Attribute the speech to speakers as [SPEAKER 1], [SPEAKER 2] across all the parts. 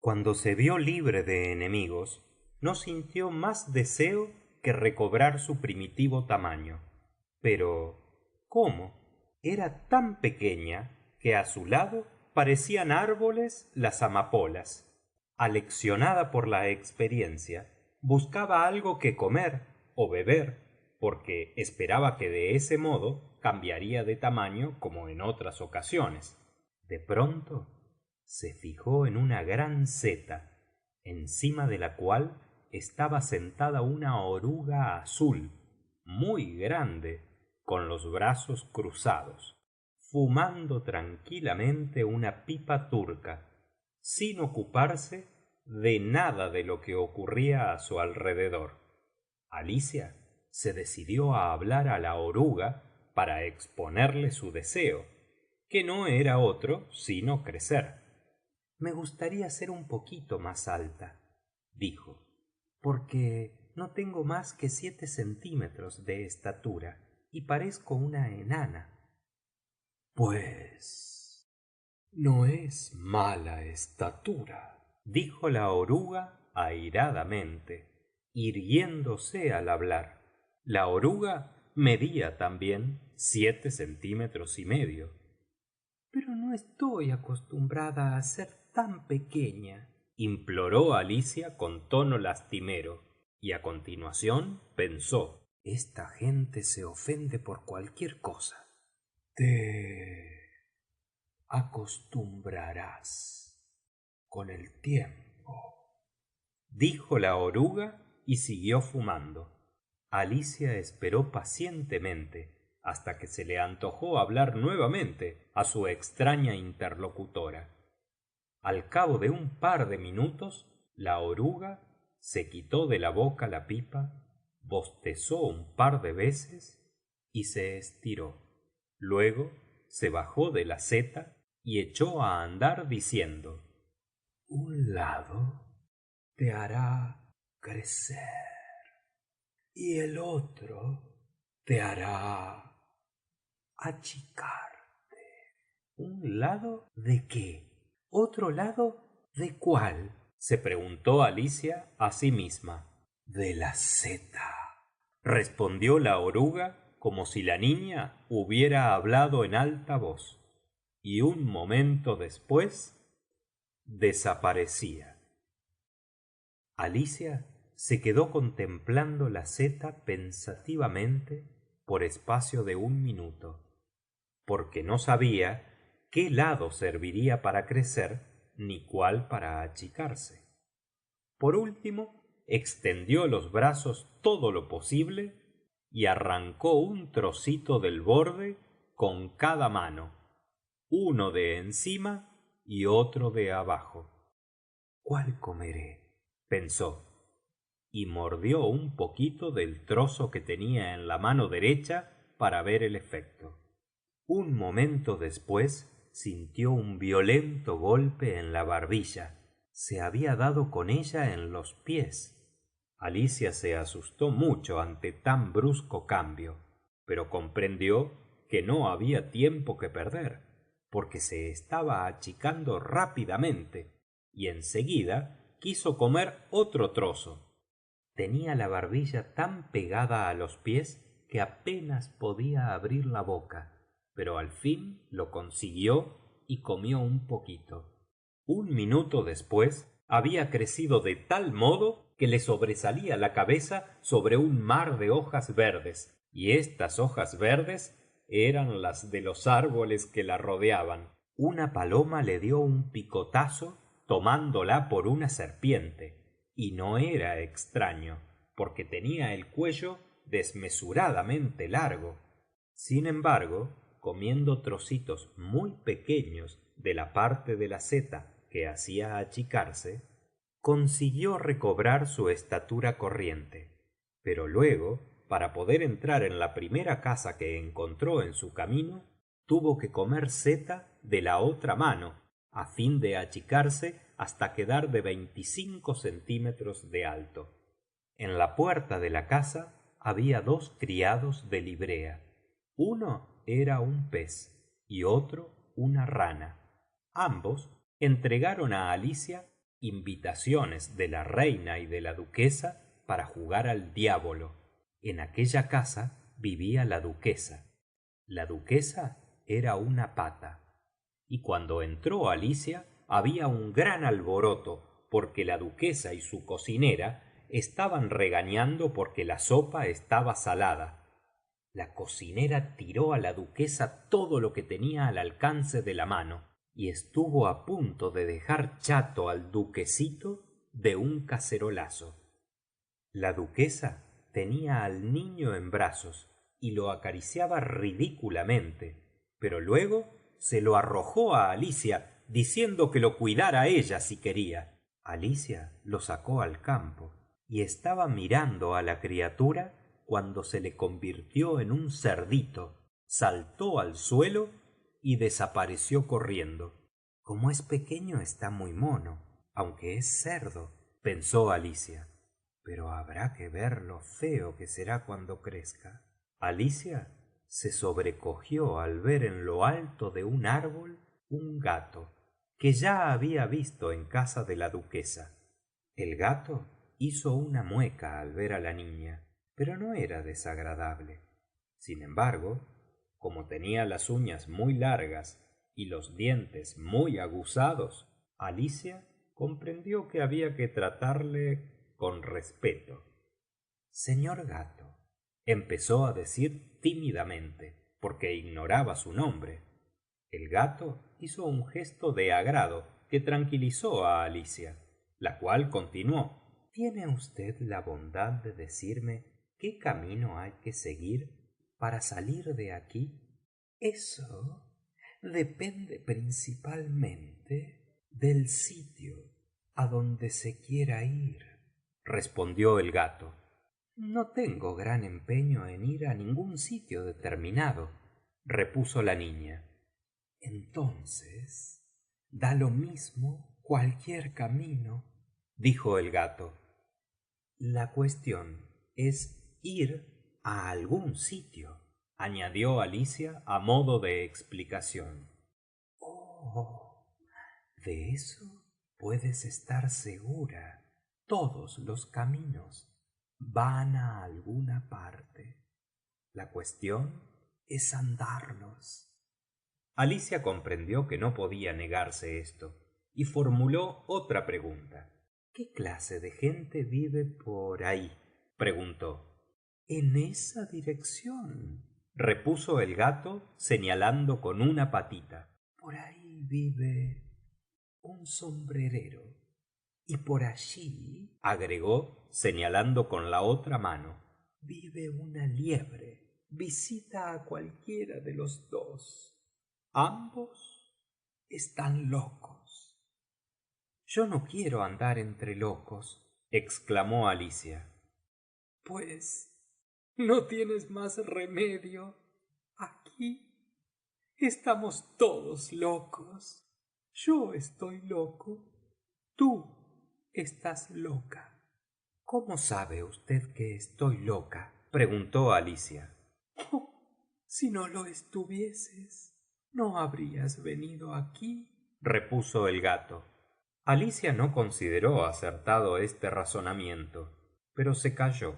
[SPEAKER 1] Cuando se vio libre de enemigos, no sintió más deseo que recobrar su primitivo tamaño. Pero ¿cómo? Era tan pequeña que á su lado parecían árboles las amapolas. Aleccionada por la experiencia, buscaba algo que comer ó beber, porque esperaba que de ese modo cambiaría de tamaño como en otras ocasiones. De pronto se fijó en una gran seta, encima de la cual estaba sentada una oruga azul, muy grande, con los brazos cruzados, fumando tranquilamente una pipa turca, sin ocuparse de nada de lo que ocurría á su alrededor. Alicia se decidió á hablar á la oruga para exponerle su deseo, que no era otro sino crecer. Me gustaría ser un poquito más alta, dijo, porque no tengo más que 7 centímetros de estatura y parezco una enana. Pues no es mala estatura, dijo la oruga airadamente, irguiéndose al hablar. La oruga medía también 7 centímetros y medio. Pero no estoy acostumbrada á ser tan pequeña, imploró Alicia con tono lastimero, y á continuación pensó: esta gente se ofende por cualquier cosa. Te acostumbrarás con el tiempo, dijo la oruga y siguió fumando. Alicia esperó pacientemente hasta que se le antojó hablar nuevamente á su extraña interlocutora. Al cabo de un par de minutos la oruga se quitó de la boca la pipa, bostezó un par de veces y se estiró. Luego se bajó de la seta y echó á andar diciendo: un lado te hará crecer y el otro te hará achicarte. ¿Un lado de qué? ¿Otro lado de cuál? Se preguntó Alicia á sí misma. De la seta, respondió la oruga como si la niña hubiera hablado en alta voz, y un momento después desaparecía. Alicia se quedó contemplando la seta pensativamente por espacio de un minuto, porque no sabía qué lado serviría para crecer ni cuál para achicarse. Por último extendió los brazos todo lo posible y arrancó un trocito del borde con cada mano, uno de encima y otro de abajo. ¿Cuál comeré?, pensó, y mordió un poquito del trozo que tenía en la mano derecha para ver el efecto. Un momento después sintió un violento golpe en la barbilla. Se había dado con ella en los pies. Alicia se asustó mucho ante tan brusco cambio, pero comprendió que no había tiempo que perder, porque se estaba achicando rápidamente, y en seguida quiso comer otro trozo. Tenía la barbilla tan pegada a los pies que apenas podía abrir la boca, pero al fin lo consiguió y comió un poquito. Un minuto después había crecido de tal modo que le sobresalía la cabeza sobre un mar de hojas verdes, y estas hojas verdes eran las de los árboles que la rodeaban. Una paloma le dio un picotazo tomándola por una serpiente, y no era extraño, porque tenía el cuello desmesuradamente largo. Sin embargo, comiendo trocitos muy pequeños de la parte de la seta que hacía achicarse, consiguió recobrar su estatura corriente. Pero luego, para poder entrar en la primera casa que encontró en su camino, tuvo que comer seta de la otra mano, á fin de achicarse hasta quedar de 25 centímetros de alto. En la puerta de la casa había dos criados de librea. Uno era un pez y otro una rana. Ambos entregaron á Alicia invitaciones de la reina y de la duquesa para jugar al diabolo. En aquella casa vivía la duquesa. La duquesa era una pata, y cuando entró Alicia había un gran alboroto porque la duquesa y su cocinera estaban regañando porque la sopa estaba salada. La cocinera tiró a la duquesa todo lo que tenía al alcance de la mano y estuvo a punto de dejar chato al duquesito de un cacerolazo. La duquesa tenía al niño en brazos y lo acariciaba ridículamente, pero luego se lo arrojó á Alicia diciendo que lo cuidara ella si quería. Alicia lo sacó al campo y estaba mirando á la criatura cuando se le convirtió en un cerdito, saltó al suelo y desapareció corriendo. Como es pequeño está muy mono, aunque es cerdo, pensó Alicia. Pero habrá que ver lo feo que será cuando crezca. Alicia se sobrecogió al ver en lo alto de un árbol un gato que ya había visto en casa de la duquesa. El gato hizo una mueca al ver a la niña, pero no era desagradable. Sin embargo, como tenía las uñas muy largas y los dientes muy aguzados, Alicia comprendió que había que tratarle con respeto. Señor gato, empezó a decir tímidamente, porque ignoraba su nombre. El gato hizo un gesto de agrado que tranquilizó a Alicia, la cual continuó: ¿Tiene usted la bondad de decirme qué camino hay que seguir para salir de aquí? Eso depende principalmente del sitio a donde se quiera ir, respondió el gato. No tengo gran empeño en ir a ningún sitio determinado, repuso la niña. Entonces da lo mismo cualquier camino, dijo el gato. La cuestión es ir a algún sitio, añadió Alicia a modo de explicación. Oh, de eso puedes estar segura. Todos los caminos van a alguna parte. La cuestión es andarlos. Alicia comprendió que no podía negarse esto y formuló otra pregunta. ¿Qué clase de gente vive por ahí? Preguntó. En esa dirección, repuso el gato señalando con una patita. Por ahí vive un sombrerero. Y por allí, agregó señalando con la otra mano, vive una liebre. Visita a cualquiera de los dos. Ambos están locos. Yo no quiero andar entre locos, exclamó Alicia. Pues no tienes más remedio. Aquí estamos todos locos. Yo estoy loco. Tú estás loca. ¿Cómo sabe usted que estoy loca? Preguntó Alicia. Oh, si no lo estuvieses, no habrías venido aquí, repuso el gato. Alicia no consideró acertado este razonamiento, pero se calló.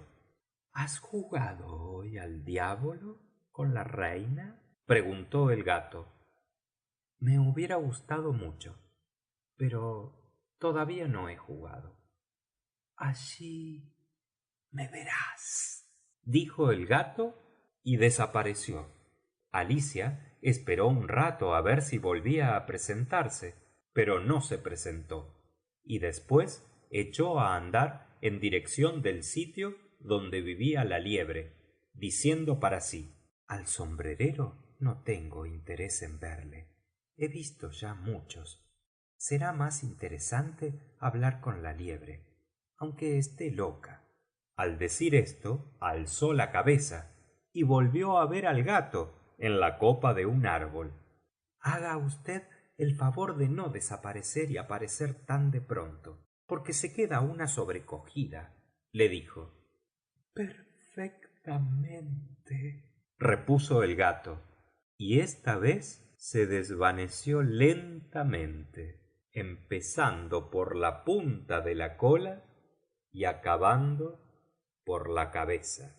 [SPEAKER 1] ¿Has jugado hoy al diablo con la reina? Preguntó el gato. Me hubiera gustado mucho, pero todavía no he jugado. Allí me verás, dijo el gato y desapareció. Alicia esperó un rato a ver si volvía a presentarse, pero no se presentó, y después echó a andar en dirección del sitio donde vivía la liebre, diciendo para sí: al sombrerero no tengo interés en verle. He visto ya muchos. Será más interesante hablar con la liebre, aunque esté loca. Al decir esto, alzó la cabeza y volvió a ver al gato en la copa de un árbol. Haga usted el favor de no desaparecer y aparecer tan de pronto, porque se queda una sobrecogida, le dijo. Perfectamente, repuso el gato. y esta vez se desvaneció lentamente, empezando por la punta de la cola y acabando por la cabeza.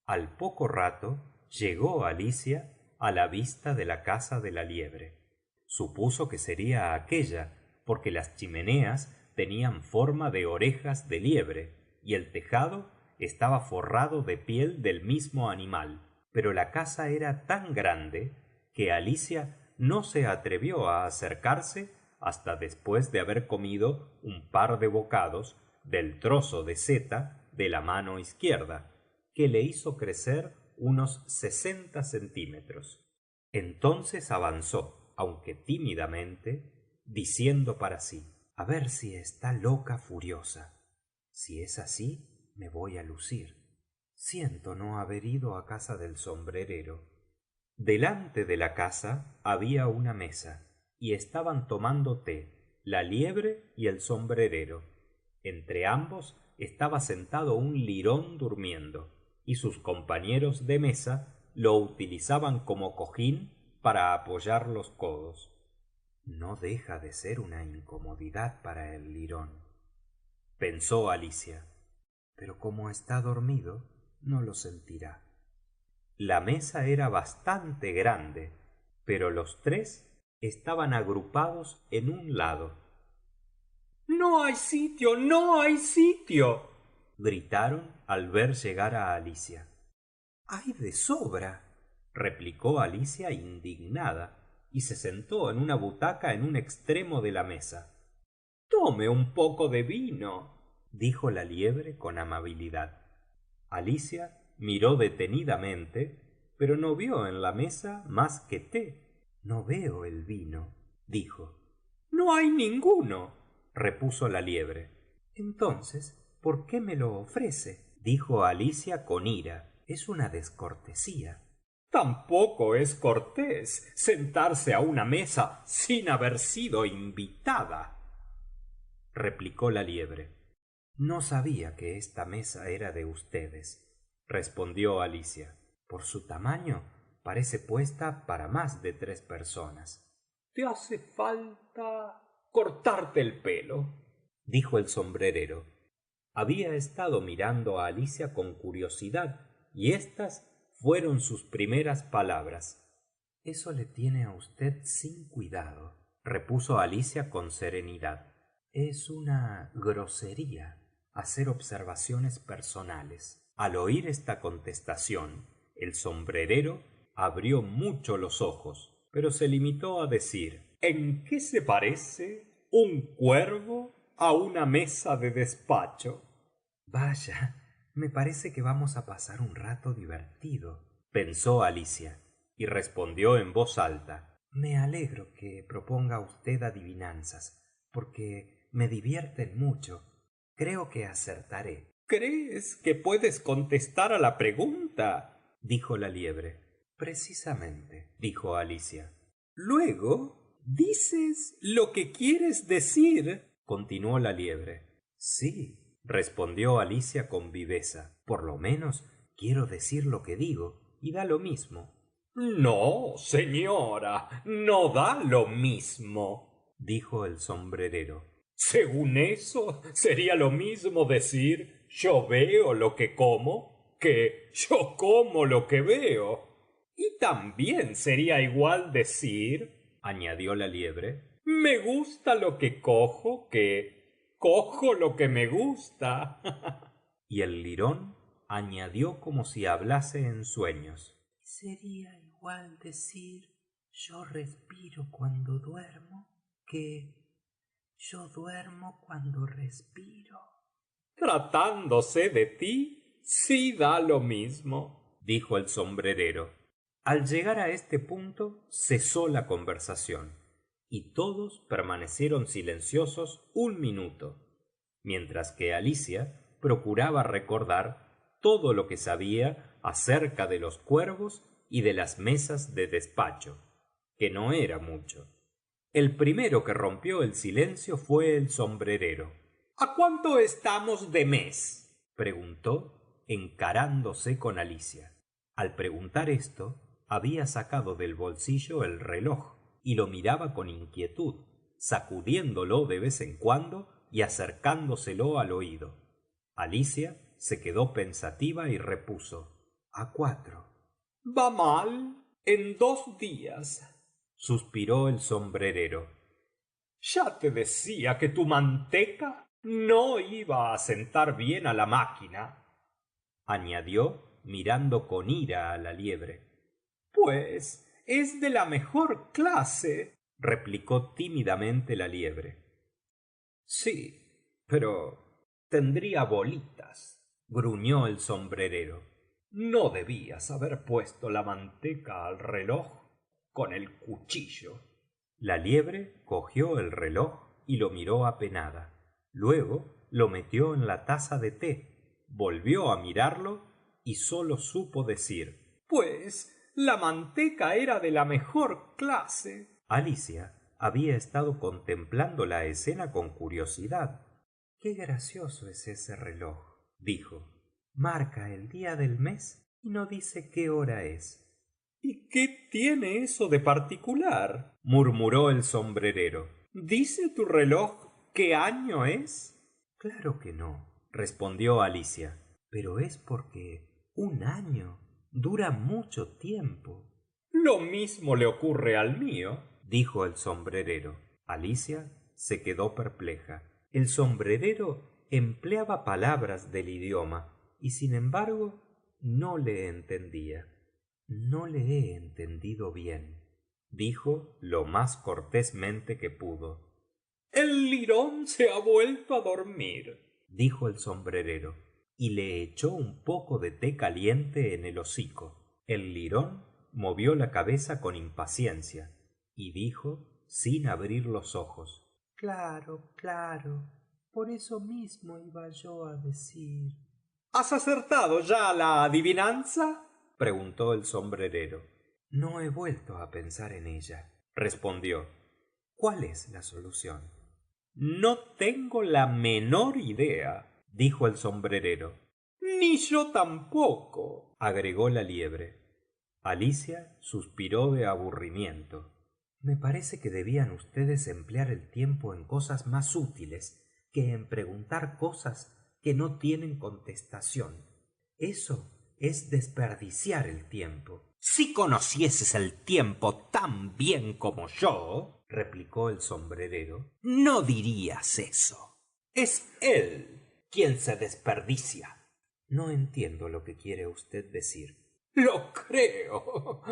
[SPEAKER 1] Al poco rato llegó Alicia a la vista de la casa de la liebre. Supuso que sería aquella, porque las chimeneas tenían forma de orejas de liebre y el tejado estaba forrado de piel del mismo animal. Pero la casa era tan grande que Alicia no se atrevió a acercarse hasta después de haber comido un par de bocados del trozo de seta de la mano izquierda, que le hizo crecer unos 60 centímetros. Entonces avanzó, aunque tímidamente, diciendo para sí: a ver si está loca furiosa. Si es así, me voy a lucir. Siento no haber ido a casa del sombrerero. Delante de la casa había una mesa, y estaban tomando té la liebre y el sombrerero. Entre ambos estaba sentado un lirón durmiendo, y sus compañeros de mesa lo utilizaban como cojín para apoyar los codos. No deja de ser una incomodidad para el lirón, pensó Alicia, pero como está dormido, no lo sentirá. La mesa era bastante grande, pero los tres estaban agrupados en un lado. «¡No hay sitio! ¡No hay sitio!», gritaron al ver llegar a Alicia. «Hay de sobra», replicó Alicia indignada, y se sentó en una butaca en un extremo de la mesa. «Tome un poco de vino», dijo la liebre con amabilidad. Alicia miró detenidamente, pero no vio en la mesa más que té. «No veo el vino», dijo. «No hay ninguno», repuso la liebre. «Entonces, ¿por qué me lo ofrece?», dijo Alicia con ira. «Es una descortesía». «Tampoco es cortés sentarse a una mesa sin haber sido invitada», replicó la liebre. «No sabía que esta mesa era de ustedes», respondió Alicia. «Por su tamaño parece puesta para más de 3 personas». «Te hace falta cortarte el pelo», dijo el sombrerero. Había estado mirando a Alicia con curiosidad, y éstas fueron sus primeras palabras. «Eso le tiene a usted sin cuidado», repuso Alicia con serenidad. «Es una grosería hacer observaciones personales». Al oír esta contestación, el sombrerero abrió mucho los ojos, pero se limitó a decir: «¿En qué se parece un cuervo a una mesa de despacho?». «Vaya, me parece que vamos a pasar un rato divertido», pensó Alicia, y respondió en voz alta: «Me alegro que proponga usted adivinanzas, porque me divierten mucho. Creo que acertaré». «¿Crees que puedes contestar a la pregunta?», dijo la liebre. «Precisamente», dijo Alicia. «Luego dices lo que quieres decir», continuó la liebre. «Sí», respondió Alicia con viveza. «Por lo menos quiero decir lo que digo, y da lo mismo». «No, señora, no da lo mismo», dijo el sombrerero. «Según eso, sería lo mismo decir yo veo lo que como que yo como lo que veo. Y también sería igual decir», añadió la liebre, «me gusta lo que cojo que cojo lo que me gusta». Y el lirón añadió como si hablase en sueños: «Sería igual decir yo respiro cuando duermo que yo duermo cuando respiro». «Tratándose de ti, sí da lo mismo», dijo el sombrerero. Al llegar a este punto cesó la conversación, y todos permanecieron silenciosos un minuto, mientras que Alicia procuraba recordar todo lo que sabía acerca de los cuervos y de las mesas de despacho, que no era mucho. El primero que rompió el silencio fue el sombrerero. «¿A cuánto estamos de mes?», preguntó, encarándose con Alicia. Al preguntar esto, había sacado del bolsillo el reloj y lo miraba con inquietud, sacudiéndolo de vez en cuando y acercándoselo al oído. Alicia se quedó pensativa y repuso: a 4. va mal en 2 días, suspiró el sombrerero. Ya te decía que tu manteca no iba a sentar bien a la máquina, añadió mirando con ira a la liebre. Pues es de la mejor clase, replicó tímidamente la liebre. Sí, pero tendría bolitas, gruñó el sombrerero. No debías haber puesto la manteca al reloj con el cuchillo. La liebre cogió el reloj y lo miró apenada. Luego lo metió en la taza de té, volvió a mirarlo y sólo supo decir: pues la manteca era de la mejor clase. Alicia había estado contemplando la escena con curiosidad. qué gracioso es ese reloj, dijo. Marca el día del mes y no dice qué hora es. ¿Y qué tiene eso de particular?, murmuró el sombrerero. ¿Dice tu reloj qué año es? Claro que no, respondió Alicia, pero es porque un año dura mucho tiempo. Lo mismo le ocurre al mío, dijo el sombrerero. Alicia se quedó perpleja. El sombrerero empleaba palabras del idioma y sin embargo no le entendía. No le he entendido bien, dijo lo más cortésmente que pudo. El lirón se ha vuelto a dormir, dijo el sombrerero, y le echó un poco de té caliente en el hocico. El lirón movió la cabeza con impaciencia y dijo sin abrir los ojos: claro, claro, por eso mismo iba yo a decir. ¿Has acertado ya la adivinanza?, preguntó el sombrerero. No he vuelto a pensar en ella, respondió. ¿Cuál es la solución? No tengo la menor idea, dijo el sombrerero. Ni yo tampoco, agregó la liebre. Alicia suspiró de aburrimiento. Me parece que debían ustedes emplear el tiempo en cosas más útiles que en preguntar cosas que no tienen contestación. Eso es desperdiciar el tiempo. Si conocieses el tiempo tan bien como yo, replicó el sombrerero, no dirías eso. Es él quien se desperdicia. No entiendo lo que quiere usted decir. Lo creo,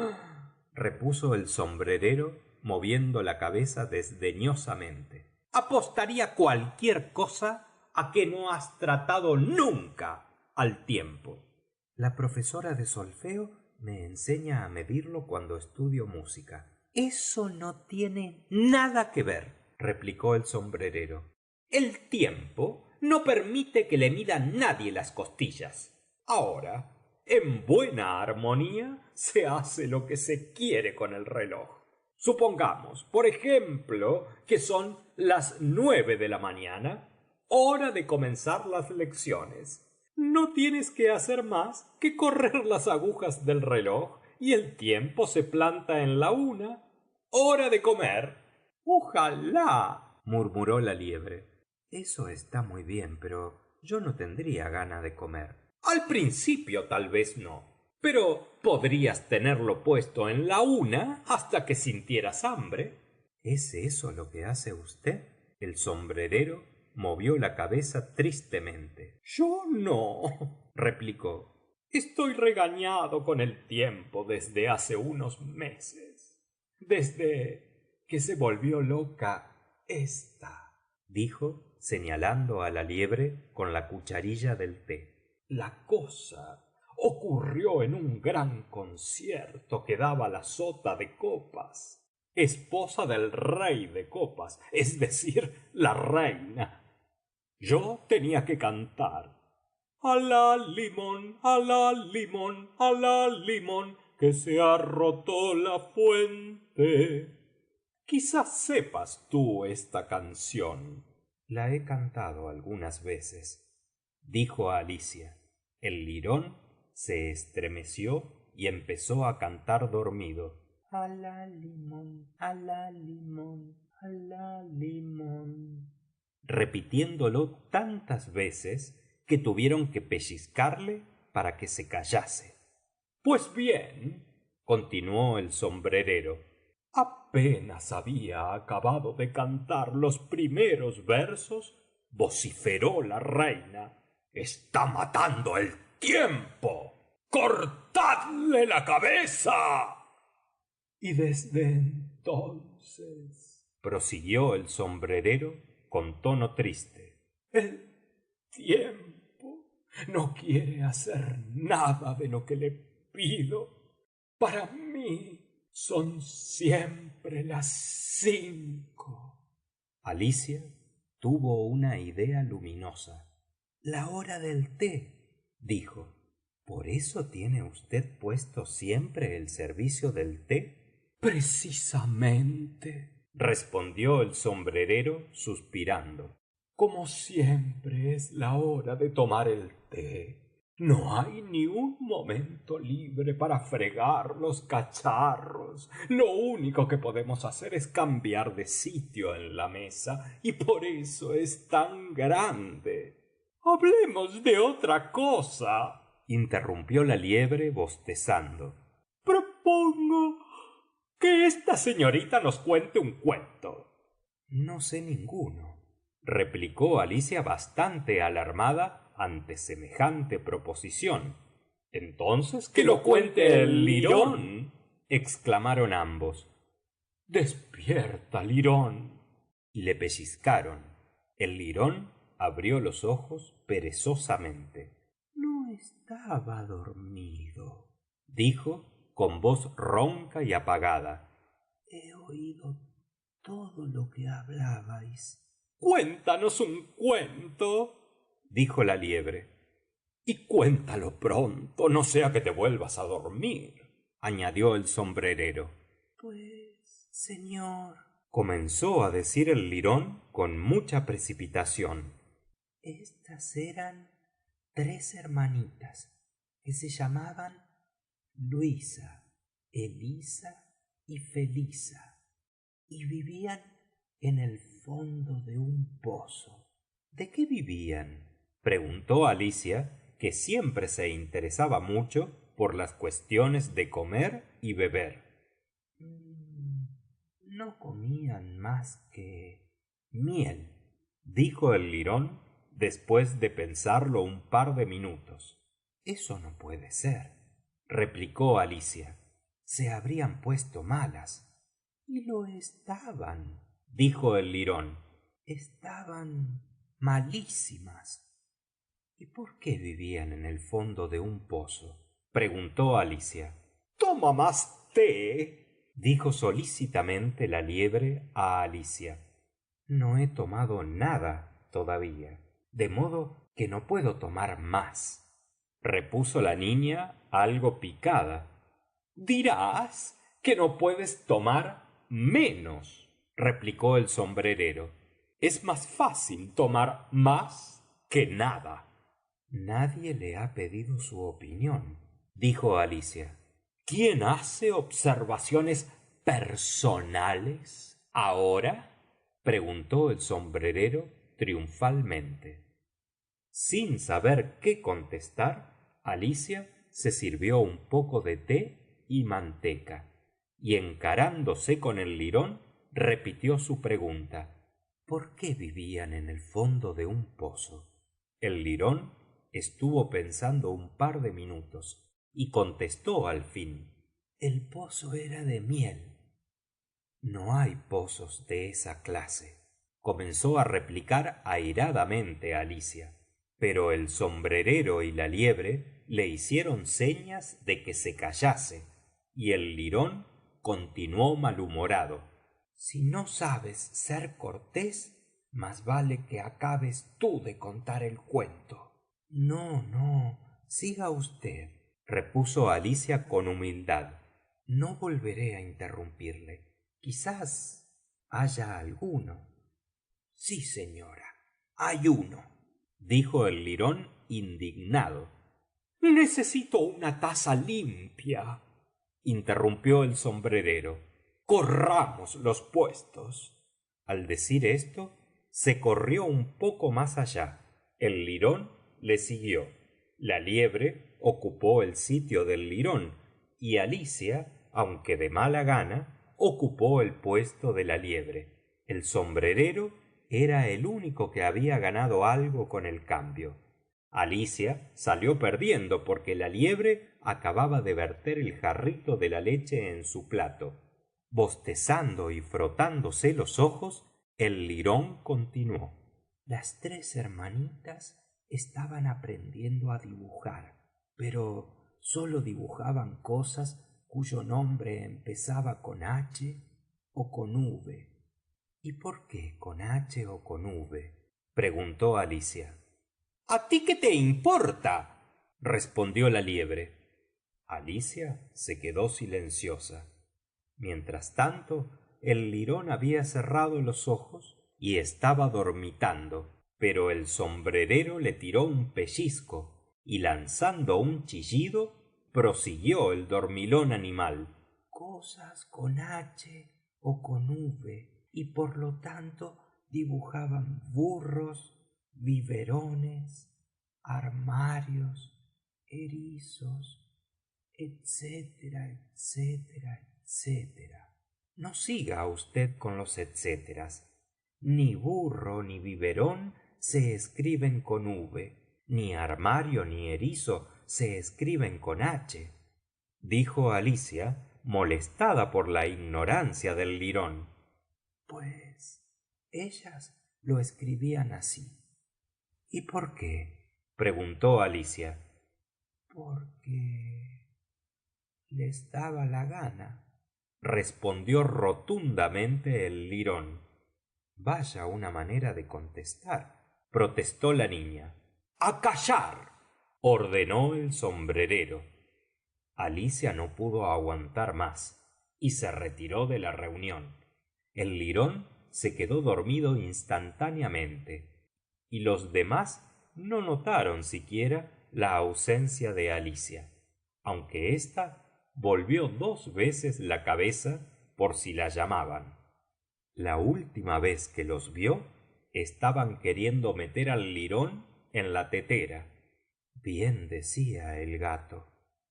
[SPEAKER 1] repuso el sombrerero, moviendo la cabeza desdeñosamente. Apostaría cualquier cosa a que no has tratado nunca al tiempo. La profesora de solfeo me enseña a medirlo cuando estudio música. Eso no tiene nada que ver, replicó el sombrerero. El tiempo no permite que le mida nadie las costillas. Ahora, en buena armonía, se hace lo que se quiere con el reloj. Supongamos, por ejemplo, que son las 9 de la mañana, hora de comenzar las lecciones. No tienes que hacer más que correr las agujas del reloj y el tiempo se planta en la 1. ¡Hora de comer! Ojalá, murmuró la liebre. Eso está muy bien, pero yo no tendría gana de comer. Al principio tal vez no, pero podrías tenerlo puesto en la 1 hasta que sintieras hambre. ¿Es eso lo que hace usted? El sombrerero movió la cabeza tristemente. Yo no, replicó. Estoy regañado con el tiempo desde hace unos meses. Desde que se volvió loca esta, dijo, señalando a la liebre con la cucharilla del té. La cosa ocurrió en un gran concierto que daba la sota de copas, esposa del rey de copas, es decir, la reina. Yo tenía que cantar: alá limón, alá limón, alá limón, que se ha roto la fuente. Quizás sepas tú esta canción. La he cantado algunas veces, dijo Alicia. El lirón se estremeció y empezó a cantar dormido: alá limón, alá limón, alá limón, repitiéndolo tantas veces que tuvieron que pellizcarle para que se callase. pues bien, continuó el sombrerero, apenas había acabado de cantar los primeros versos, vociferó la reina: está matando el tiempo, cortadle la cabeza. Y desde entonces, prosiguió el sombrerero con tono triste, el tiempo no quiere hacer nada de lo que le pido. Para mí son siempre las 5. Alicia tuvo una idea luminosa. La hora del té, dijo. ¿Por eso tiene usted puesto siempre el servicio del té? Precisamente, respondió el sombrerero suspirando. Como siempre es la hora de tomar el té, no hay ni un momento libre para fregar los cacharros. Lo único que podemos hacer es cambiar de sitio en la mesa, y por eso es tan grande. Hablemos de otra cosa, interrumpió la liebre bostezando. Propongo que esta señorita nos cuente un cuento. No sé ninguno, replicó Alicia bastante alarmada ante semejante proposición. Entonces que lo cuente el lirón, exclamaron ambos. Despierta, lirón. Y le pellizcaron. El lirón abrió los ojos perezosamente. No estaba dormido, dijo con voz ronca y apagada. He oído todo lo que hablabais. Cuéntanos un cuento, dijo la liebre. Y cuéntalo pronto, no sea que te vuelvas a dormir, añadió el sombrerero. Pues, señor, comenzó a decir el lirón con mucha precipitación. Estas eran 3 hermanitas que se llamaban Luisa, Elisa y Felisa, y vivían en el fondo de un pozo. ¿De qué vivían? Preguntó Alicia, que siempre se interesaba mucho por las cuestiones de comer y beber. No comían más que miel, dijo el lirón después de pensarlo un par de minutos. Eso no puede ser, replicó Alicia. Se habrían puesto malas. Y lo estaban, dijo el lirón. Estaban malísimas. ¿Y por qué vivían en el fondo de un pozo? Preguntó Alicia. Toma más té, dijo solícitamente la liebre a Alicia. No he tomado nada todavía, de modo que no puedo tomar más, repuso la niña algo picada. Dirás que no puedes tomar menos, replicó el sombrerero. Es más fácil tomar más que nada. Nadie le ha pedido su opinión, dijo Alicia. ¿Quién hace observaciones personales ahora? Preguntó el sombrerero triunfalmente. Sin saber qué contestar, Alicia se sirvió un poco de té y manteca, y encarándose con el lirón, repitió su pregunta. ¿Por qué vivían en el fondo de un pozo? El lirón estuvo pensando un par de minutos y contestó al fin: el pozo era de miel. No hay pozos de esa clase, comenzó a replicar airadamente Alicia, pero el sombrerero y la liebre le hicieron señas de que se callase, y el lirón continuó malhumorado. Si no sabes ser cortés, más vale que acabes tú de contar el cuento. No, no, siga usted, repuso Alicia con humildad. No volveré a interrumpirle. Quizás haya alguno. Sí, señora, hay uno, dijo el lirón indignado. necesito una taza limpia, interrumpió el sombrerero. Corramos los puestos. Al decir esto, se corrió un poco más allá. El lirón le siguió. La liebre ocupó el sitio del lirón y Alicia, aunque de mala gana, ocupó el puesto de la liebre. El sombrerero era el único que había ganado algo con el cambio. Alicia salió perdiendo porque la liebre acababa de verter el jarrito de la leche en su plato. Bostezando y frotándose los ojos, el lirón continuó: las tres hermanitas estaban aprendiendo a dibujar, pero sólo dibujaban cosas cuyo nombre empezaba con H o con V. ¿Y por qué con H o con V?, preguntó Alicia. ¿A ti qué te importa?, respondió la liebre. Alicia se quedó silenciosa. Mientras tanto, el lirón había cerrado los ojos y estaba dormitando, pero el sombrerero le tiró un pellizco y, lanzando un chillido, prosiguió el dormilón animal: cosas con H o con V, y por lo tanto dibujaban burros, biberones, armarios, erizos, etcétera, etcétera, etcétera. No siga usted con los etcéteras. Ni burro ni biberón se escriben con v, ni armario ni erizo se escriben con h, dijo Alicia, molestada por la ignorancia del lirón. Pues ellas lo escribían así. ¿Y por qué?, preguntó Alicia. Porque les daba la gana, respondió rotundamente el lirón. Vaya una manera de contestar, protestó la niña. ¡A callar!, ordenó el sombrerero. Alicia no pudo aguantar más y se retiró de la reunión. El lirón se quedó dormido instantáneamente y los demás no notaron siquiera la ausencia de Alicia, aunque ésta volvió 2 veces la cabeza por si la llamaban. La última vez que los vio, estaban queriendo meter al lirón en la tetera. Bien decía el gato: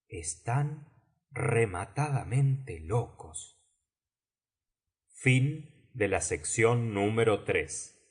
[SPEAKER 1] están rematadamente locos. Fin de la sección número 3.